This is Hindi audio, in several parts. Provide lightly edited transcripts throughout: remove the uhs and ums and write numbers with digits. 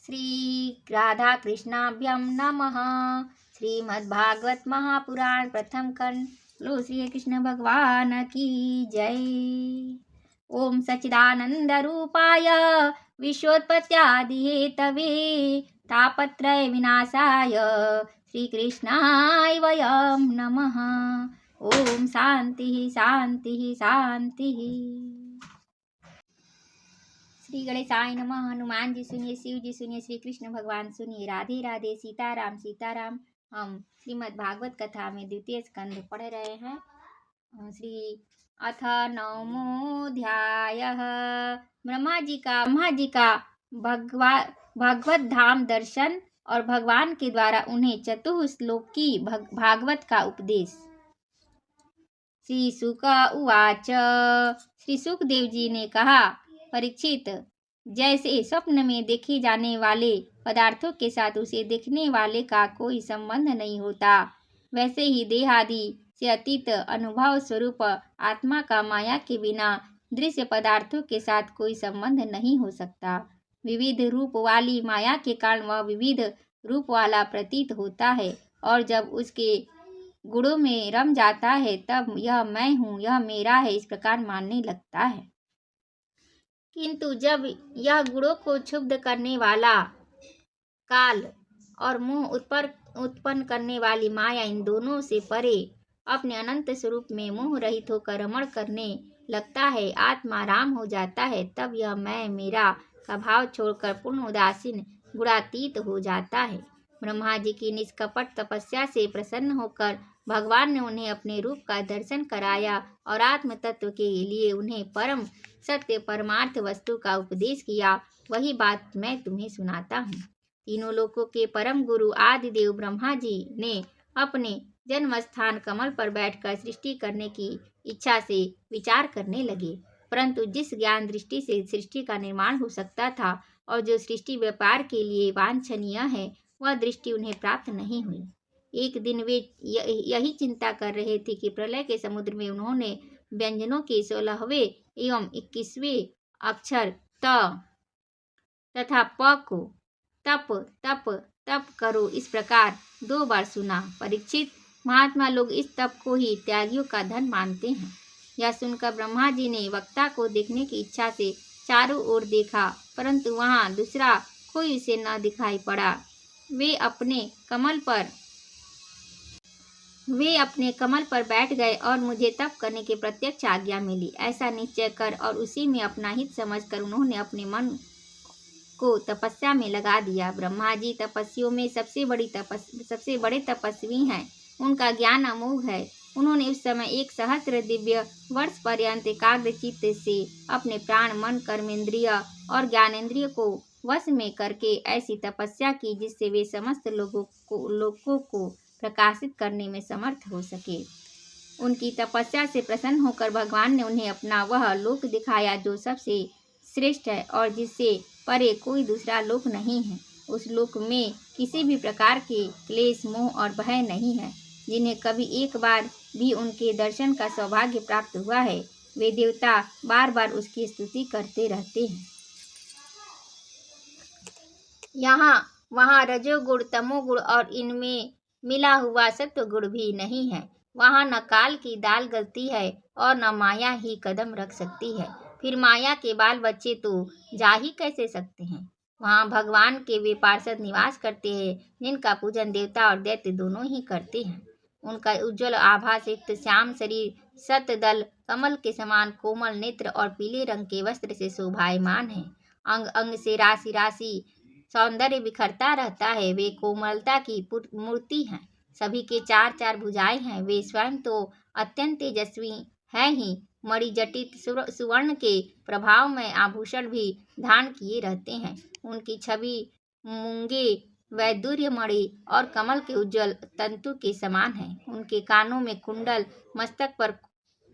श्री राधा कृष्णाभ्यं नमः। श्रीमद्भागवत महापुराण प्रथम खंड। लो श्री कृष्ण भगवान की जय। ओम सच्चिदानंद रूपाय विश्वोत्पत्त्यादि हेतवे तापत्रय विनाशाय श्री कृष्णाय वयं नमः। ओम शांति शांति शांति। श्री गणेशाय नमः। हनुमान जी सुनिए, शिव जी सुनिए, श्री कृष्ण भगवान सुनिए, राधे राधे, सीताराम सीताराम। हम श्रीमद् भागवत कथा में द्वितीय स्कंध पढ़ रहे हैं। श्री अथ नवमोऽध्यायः। ब्रह्मा जी का भगवत धाम दर्शन और भगवान के द्वारा उन्हें चतुश्लोकी भागवत का उपदेश। श्री शुक उवाच। श्री सुखदेव जी ने कहा, परीक्षित, जैसे स्वप्न में देखे जाने वाले पदार्थों के साथ उसे देखने वाले का कोई संबंध नहीं होता, वैसे ही देहादि से अतीत अनुभव स्वरूप आत्मा का माया के बिना दृश्य पदार्थों के साथ कोई संबंध नहीं हो सकता। विविध रूप वाली माया के कारण वह विविध रूप वाला प्रतीत होता है, और जब उसके गुणों में रम जाता है तब यह मैं हूँ, यह मेरा है, इस प्रकार मानने लगता है। किंतु जब यह गुणों को क्षुब्ध करने वाला काल और मोह उत्पन्न करने वाली माया, इन दोनों से परे अपने अनंत स्वरूप में मोह रहित होकर रमण करने लगता है, आत्मा राम हो जाता है, तब यह मैं मेरा का भाव छोड़कर पूर्ण उदासीन गुणातीत हो जाता है। ब्रह्मा जी की निष्कपट तपस्या से प्रसन्न होकर भगवान ने उन्हें अपने रूप का दर्शन कराया और आत्म तत्व के लिए उन्हें परम सत्य परमार्थ वस्तु का उपदेश किया। वही बात मैं तुम्हें सुनाता हूँ। तीनों लोकों के परम गुरु आदिदेव ब्रह्मा जी ने अपने जन्म स्थान कमल पर बैठकर सृष्टि करने की इच्छा से विचार करने लगे, परंतु जिस ज्ञान दृष्टि से सृष्टि का निर्माण हो सकता था और जो सृष्टि व्यापार के लिए वांछनीय है, वह दृष्टि उन्हें प्राप्त नहीं हुई। एक दिन वे यही चिंता कर रहे थे कि प्रलय के समुद्र में उन्होंने व्यंजनों के 16वें एवं 21वें अक्षर त तथा प को तप तप तप करो इस प्रकार 2 बार सुना। परीक्षित, महात्मा लोग इस तप को ही त्यागियों का धन मानते हैं। यह सुनकर ब्रह्मा जी ने वक्ता को देखने की इच्छा से चारों ओर देखा, परंतु वहां दूसरा कोई उसे न दिखाई पड़ा। वे अपने कमल पर बैठ गए और मुझे तप करने की प्रत्यक्ष आज्ञा मिली, ऐसा निश्चय कर और उसी में अपना हित समझकर उन्होंने अपने मन को तपस्या में लगा दिया। ब्रह्मा जी तपस्वियों में सबसे बड़े तपस्वी हैं। उनका ज्ञान अमोघ है। उन्होंने उस समय 1 सहस्त्र दिव्य वर्ष पर्यंत एकाग्र चित्त से अपने प्राण, मन, कर्मेंद्रिय और ज्ञानेंद्रिय को वश में करके ऐसी तपस्या की जिससे वे समस्त लोगों को प्रकाशित करने में समर्थ हो सके। उनकी तपस्या से प्रसन्न होकर भगवान ने उन्हें अपना वह लोक दिखाया जो सबसे श्रेष्ठ है और जिससे परे कोई दूसरा लोक नहीं है। उस लोक में किसी भी प्रकार के क्लेश, मोह और भय नहीं है। जिन्हें कभी एक बार भी उनके दर्शन का सौभाग्य प्राप्त हुआ है, वे देवता बार बार उसकी स्तुति करते रहते हैं। वहाँ रजोगुण, तमोगुण और इनमें मिला हुआ सत्वगुण भी नहीं है। वहाँ न काल की दाल गलती है और न माया ही कदम रख सकती है। फिर माया के बाल बच्चे तो जा ही कैसे सकते हैं। वहाँ भगवान के वे पार्षद निवास करते हैं जिनका पूजन देवता और दैत्य दोनों ही करते हैं। उनका उज्ज्वल आभा से युक्त श्याम शरीर, शतदल कमल के समान कोमल नेत्र और पीले रंग के वस्त्र से शोभायमान है। अंग अंग से राशि राशि सौंदर्य बिखरता रहता है। वे कोमलता की मूर्ति हैं। सभी के 4 भुजाएं हैं। वे स्वयं तो अत्यंत तेजस्वी है ही, मणिजटित सुवर्ण के प्रभाव में आभूषण भी धारण किए रहते हैं। उनकी छवि मूंगे वैदुर्य मणि और कमल के उज्जवल तंतु के समान है। उनके कानों में कुंडल, मस्तक पर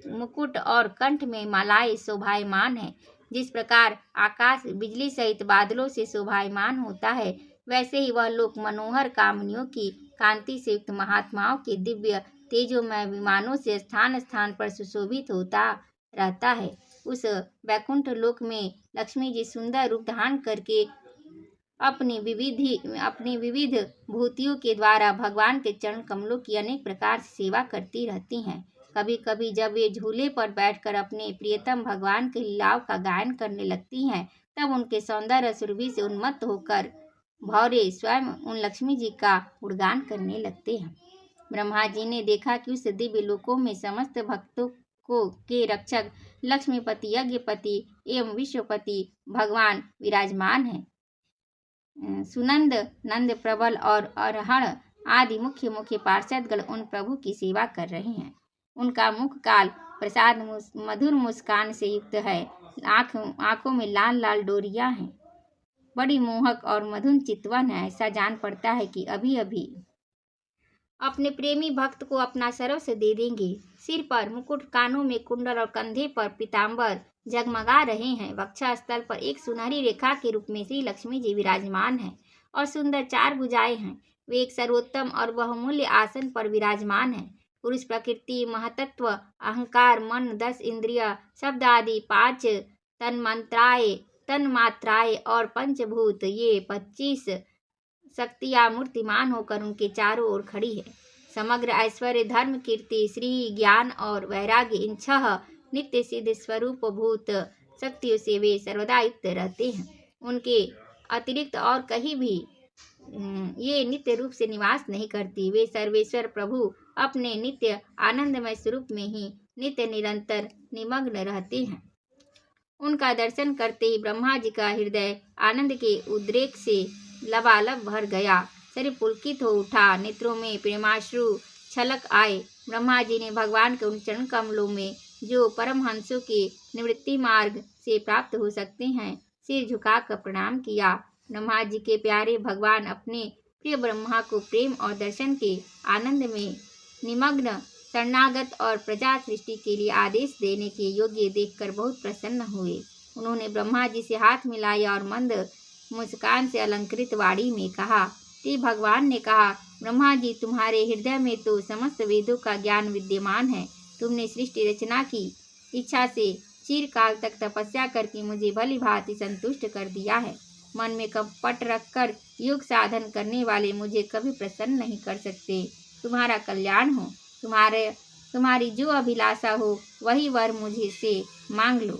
मुकुट और कंठ में मालाएं शोभायमान है। जिस प्रकार आकाश बिजली सहित बादलों से शोभायमान होता है, वैसे ही वह लोक मनोहर कामनियों की कांति से युक्त महात्माओं के दिव्य तेजोमय विमानों से स्थान स्थान पर सुशोभित होता रहता है। उस वैकुंठ लोक में लक्ष्मी जी सुंदर रूप धारण करके अपनी विविध भूतियों के द्वारा भगवान के चरण कमलों की अनेक प्रकार से सेवा करती रहती हैं। कभी कभी जब वे झूले पर बैठकर अपने प्रियतम भगवान के लीलाओं का गायन करने लगती हैं, तब उनके सौंदर्य सुरभि से उन्मत्त होकर भौरे स्वयं उन लक्ष्मी जी का गुणगान करने लगते हैं। ब्रह्मा जी ने देखा कि उस दिव्य लोकों में समस्त भक्तों को के रक्षक लक्ष्मीपति, यज्ञपति एवं विश्वपति भगवान विराजमान हैं। सुनंद, नंद, प्रबल और अरहण आदि मुख्य मुख्य पार्षदगण उन प्रभु की सेवा कर रहे हैं। उनका मुख काल प्रसाद मधुर मुस्कान से युक्त है। आंखों में लाल लाल डोरियां हैं। बड़ी मोहक और मधुर चितवन है। ऐसा जान पड़ता है कि अभी अभी अपने प्रेमी भक्त को अपना सर्वस्व दे देंगे। सिर पर मुकुट, कानों में कुंडल और कंधे पर पीतांबर जगमगा रहे हैं। वक्षा स्थल पर एक सुनहरी रेखा के रूप में श्री लक्ष्मी जी विराजमान हैं और सुंदर 4 भुजाएं हैं। वे एक सर्वोत्तम और बहुमूल्य आसन पर विराजमान हैं। पुरुष प्रकृति, महतत्व, अहंकार, मन, 10 इंद्रिय, शब्द आदि 5 तन्मात्राएं और पंचभूत, ये 25 शक्तियां मूर्तिमान होकर उनके चारों ओर खड़ी है। समग्र ऐश्वर्य, धर्म, कीर्ति, श्री, ज्ञान और वैराग्य, इन 6 नित्य सिद्ध स्वरूप भूत शक्तियों से वे सर्वदा युक्त रहते हैं। उनके अतिरिक्त और कहीं भी ये नित्य रूप से निवास नहीं करती। वे सर्वेश्वर प्रभु अपने नित्य आनंदमय स्वरूप में ही नित्य निरंतर निमग्न रहते हैं। उनका दर्शन करते ही ब्रह्मा जी का हृदय आनंद के उद्रेक से लबालब भर गया। शरीर पुलकित हो उठा, नेत्रों में प्रेमाश्रु छलक आए। ब्रह्मा जी ने भगवान के उन चरण कमलों में जो परमहंसों के निवृत्ति मार्ग से प्राप्त हो सकते हैं, सिर झुकाकर प्रणाम किया। ब्रह्मा जी के प्यारे भगवान अपने प्रिय ब्रह्मा को प्रेम और दर्शन के आनंद में निमग्न शरणागत और प्रजा सृष्टि के लिए आदेश देने के योग्य देखकर बहुत प्रसन्न हुए। उन्होंने ब्रह्मा जी से हाथ मिलाया और मंद मुस्कान से अलंकृत वाणी में कहा। श्री भगवान ने कहा, ब्रह्मा जी, तुम्हारे हृदय में तो समस्त वेदों का ज्ञान विद्यमान है। तुमने सृष्टि रचना की इच्छा से चिरकाल तक तपस्या करके मुझे भली भांति संतुष्ट कर दिया है। मन में कपट रखकर योग साधन करने वाले मुझे कभी प्रसन्न नहीं कर सकते। तुम्हारा कल्याण हो। तुम्हारी जो अभिलाषा हो वही वर मुझे से मांग लो।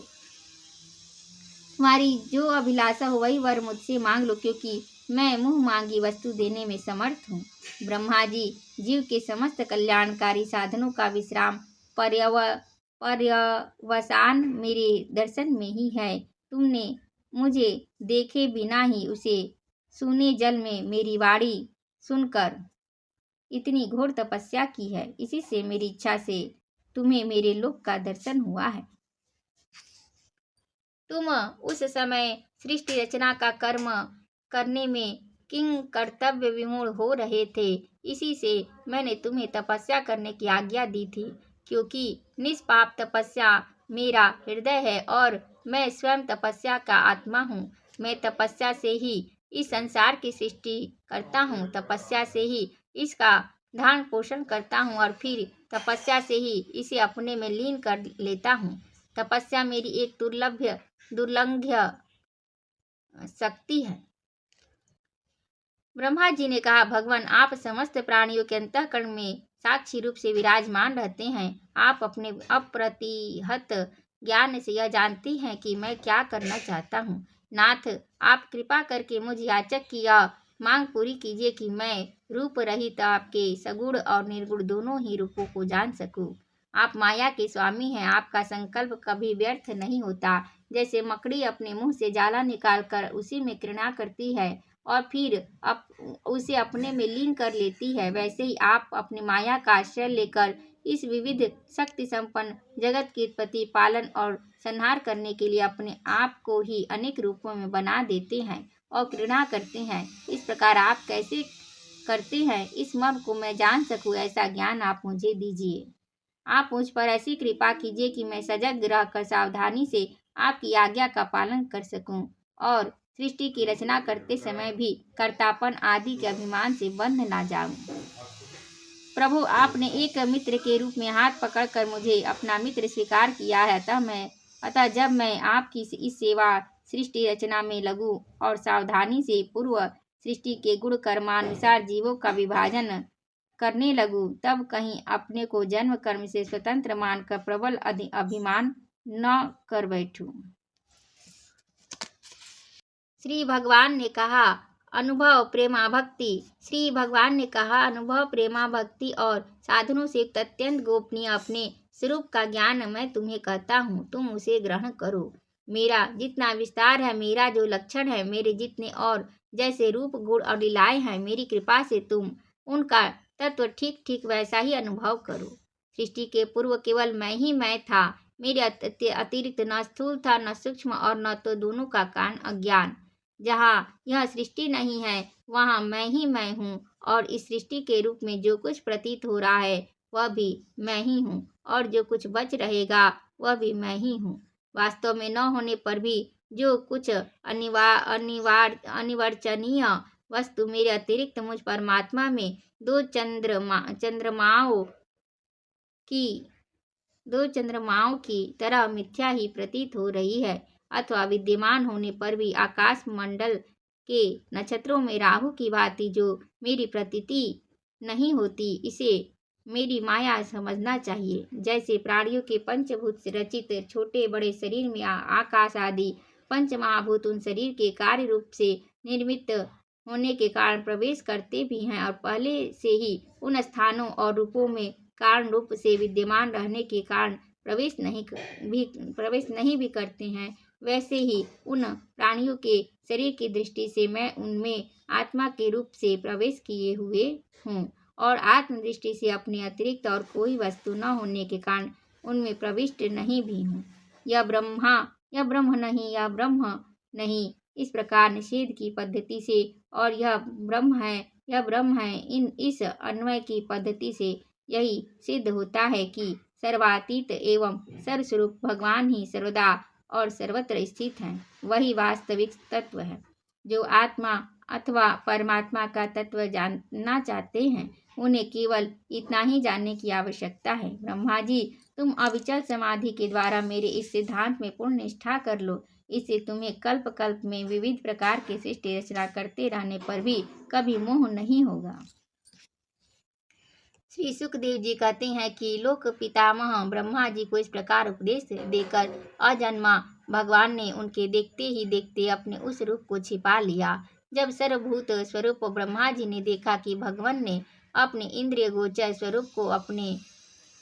तुम्हारी जो अभिलाषा हो वही वर मुझसे मांग लो, क्योंकि मैं मुंह मांगी वस्तु देने में समर्थ हूँ। ब्रह्मा जी, जीव के समस्त कल्याणकारी साधनों का विश्राम पर्यवसान मेरे दर्शन में ही है। तुमने मुझे देखे बिना ही उसे सूने जल में मेरी वाणी सुनकर इतनी घोर तपस्या की है। इसी से मेरी इच्छा से तुम्हें मेरे लोक का दर्शन हुआ है। तुम उस समय सृष्टि रचना का कर्म करने में किंग कर्तव्य विमूढ़ हो रहे थे। इसी से मैंने तुम्हें तपस्या करने की आज्ञा दी थी, क्योंकि निष्पाप तपस्या मेरा हृदय है और मैं स्वयं तपस्या का आत्मा हूँ। मैं तपस्या से ही इस संसार की सृष्टि करता हूँ, तपस्या से ही इसका धारण पोषण करता हूँ और फिर तपस्या से ही इसे अपने में लीन कर लेता हूँ। तपस्या मेरी एक दुर्लंघ्य शक्ति है। ब्रह्मा जी ने कहा, भगवान, आप समस्त प्राणियों के अंतःकरण में साक्षी रूप से विराजमान रहते हैं। आप अपने अप्रतिहत ज्ञान से यह जानती हैं कि मैं क्या करना चाहता हूँ। नाथ, आप कृपा करके मुझ याचक की यह मांग पूरी कीजिए कि मैं रूप रहित आपके सगुण और निर्गुण दोनों ही रूपों को जान सकूं। आप माया के स्वामी हैं। आपका संकल्प कभी व्यर्थ नहीं होता। जैसे मकड़ी अपने मुंह से जाला निकालकर उसी में क्रीड़ा करती है और फिर उसे अपने में लीन कर लेती है, वैसे ही आप अपनी माया का आश्रय लेकर इस विविध शक्ति संपन्न जगत की उत्पत्ति, पालन और संहार करने के लिए अपने आप को ही अनेक रूपों में बना देते हैं और क्रीड़ा करते हैं। इस प्रकार आप कैसे करते हैं, इस मर्म को मैं जान सकूं, ऐसा ज्ञान आप मुझे दीजिए। आप मुझ पर ऐसी कृपा कीजिए कि मैं सजग रहकर सावधानी से आपकी आज्ञा का पालन कर सकूं और सृष्टि की रचना करते समय भी कर्तापन आदि के अभिमान से बंध ना जाऊं। प्रभु, आपने एक मित्र के रूप में हाथ पकड़कर मुझे अपना मित्र स्वीकार किया है, अतः जब मैं आपकी इस सेवा सृष्टि रचना में लघु और सावधानी से पूर्व सृष्टि के गुण कर्मानुसार जीवों का विभाजन करने लगूं, तब कहीं अपने को जन्म कर्म से स्वतंत्र मानकर प्रबल अभिमान न कर बैठूं। श्री भगवान ने कहा अनुभव प्रेमा भक्ति। श्री भगवान ने कहा अनुभव प्रेमा भक्ति और साधनों से युक्त अत्यंत गोपनीय अपने स्वरूप का ज्ञान मैं तुम्हें कहता हूँ, तुम उसे ग्रहण करो। मेरा जितना विस्तार है, मेरा जो लक्षण है, मेरे जितने और जैसे रूप गुण और लीलाएं हैं, मेरी कृपा से तुम उनका तत्व ठीक ठीक वैसा ही अनुभव करो। सृष्टि के पूर्व केवल मैं ही मैं था, मेरे अतिरिक्त न स्थूल था, न सूक्ष्म और न तो दोनों का कारण अज्ञान। जहाँ यह सृष्टि नहीं है वहाँ मैं ही मैं हूँ, और इस सृष्टि के रूप में जो कुछ प्रतीत हो रहा है वह भी मैं ही हूँ, और जो कुछ बच रहेगा वह भी मैं ही हूँ। वास्तव में न होने पर भी जो कुछ अनिवार्चनीय वस्तु मेरे अतिरिक्त मुझ परमात्मा में दो चंद्रमाओं की तरह मिथ्या ही प्रतीत हो रही है, अथवा विद्यमान होने पर भी आकाश मंडल के नक्षत्रों में राहु की भांति जो मेरी प्रतीति नहीं होती, इसे मेरी माया समझना चाहिए। जैसे प्राणियों के पंचभूत से रचित छोटे बड़े शरीर में आकाश आदि पंच महाभूत उन शरीर के कार्य रूप से निर्मित होने के कारण प्रवेश करते भी हैं, और पहले से ही उन स्थानों और रूपों में कारण रूप से विद्यमान रहने के कारण प्रवेश नहीं भी करते हैं, वैसे ही उन प्राणियों के शरीर की दृष्टि से मैं उनमें आत्मा के रूप से प्रवेश किए हुए हूँ, और आत्म दृष्टि से अपने अतिरिक्त और कोई वस्तु न होने के कारण उनमें प्रविष्ट नहीं भी हूँ। यह ब्रह्म नहीं, इस प्रकार निषेध की पद्धति से और यह ब्रह्म है इस अन्वय की पद्धति से यही सिद्ध होता है कि सर्वातीत एवं सर्वस्वरूप भगवान ही सर्वदा और सर्वत्र स्थित हैं। वही वास्तविक तत्व है। जो आत्मा अथवा परमात्मा का तत्व जानना चाहते हैं, उन्हें केवल इतना ही जानने की आवश्यकता है। ब्रह्मा जी, तुम अविचल समाधि के द्वारा मेरे इस सिद्धांत में पूर्ण निष्ठा कर लो। इससे तुम्हें कल्प कल्प में विविध प्रकार के सृष्टि रचना करते रहने पर भी कभी मोह नहीं होगा। श्री सुखदेव जी कहते हैं कि लोक पितामह ब्रह्मा जी को इस प्रकार उपदेश देकर अजन्मा भगवान ने उनके देखते ही देखते अपने उस रूप को छिपा लिया। जब सर्वभूत स्वरूप ब्रह्मा जी ने देखा कि भगवान ने अपने इंद्रिय गोचर स्वरूप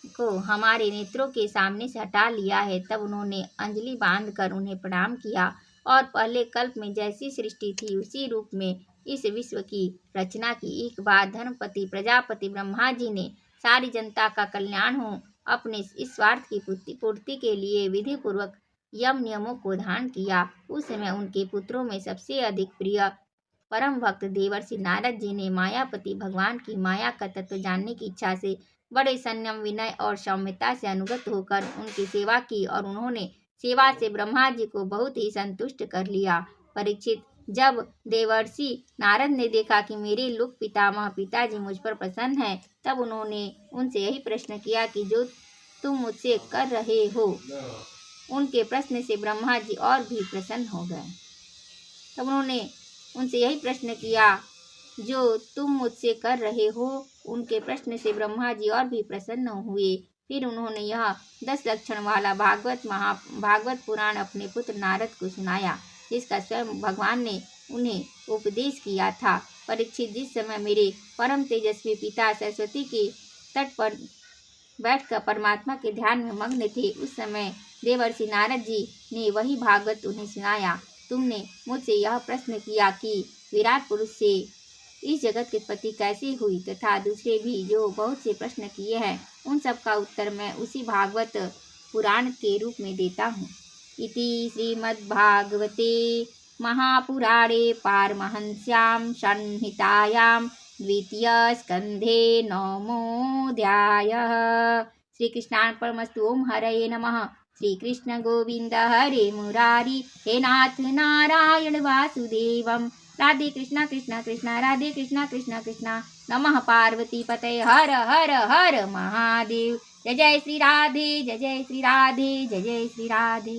को हमारे नेत्रों के सामने से हटा लिया है, तब उन्होंने अंजलि बांधकर उन्हें प्रणाम किया और पहले कल्प में जैसी सृष्टि थी उसी रूप में इस विश्व की रचना की। एक बार धर्मपति प्रजापति ब्रह्मा जी ने सारी जनता का कल्याण हो अपने इस स्वार्थ की पूर्ति के लिए विधि पूर्वक यम नियमों को धारण किया। उस समय उनके पुत्रों में सबसे अधिक प्रिय परम भक्त देवर्षि नारद जी ने मायापति भगवान की माया का तत्व जानने की इच्छा से बड़े संयम विनय और सौम्यता से अनुगत होकर उनकी सेवा की, और उन्होंने सेवा से ब्रह्मा जी को बहुत ही संतुष्ट कर लिया। परीक्षित, जब देवर्षि नारद ने देखा कि मेरे लोक पितामह पिताजी मुझ पर प्रसन्न हैं, तब उन्होंने उनसे यही प्रश्न किया कि जो तुम मुझसे कर रहे हो। उनके प्रश्न से ब्रह्मा जी और भी प्रसन्न हो गए। तब उन्होंने उनसे यही प्रश्न किया, जो तुम मुझसे कर रहे हो। उनके प्रश्न से ब्रह्मा जी और भी प्रसन्न हुए। फिर उन्होंने यह 10 लक्षण वाला भागवत पुराण अपने पुत्र नारद को सुनाया, जिसका स्वयं भगवान ने उन्हें उपदेश किया था। परीक्षित, जिस समय मेरे परम तेजस्वी पिता सरस्वती के तट पर बैठकर परमात्मा के ध्यान में मग्न थे, उस समय देवर्षि नारद जी ने वही भागवत उन्हें सुनाया। तुमने मुझसे यह प्रश्न किया कि विराट पुरुष से इस जगत की उत्पत्ति कैसे हुई, तथा दूसरे भी जो बहुत से प्रश्न किए हैं, उन सब का उत्तर मैं उसी भागवत पुराण के रूप में देता हूँ। इति श्रीमद्भागवते महापुराणे पारमहंस्यां संहितायां द्वितीय स्कंधे 9मोऽध्यायः। श्री कृष्णार्पणमस्तु। ओम हरये नमः। श्री कृष्ण गोविंद हरे मुरारी, हे नाथ नारायण वासुदेवम। राधे कृष्णा कृष्णा कृष्णा राधे कृष्णा कृष्णा कृष्णा। नमः पार्वती पतये हर हर हर महादेव। जय जय श्री राधे, जय जय श्री राधे, जय जय श्री राधे।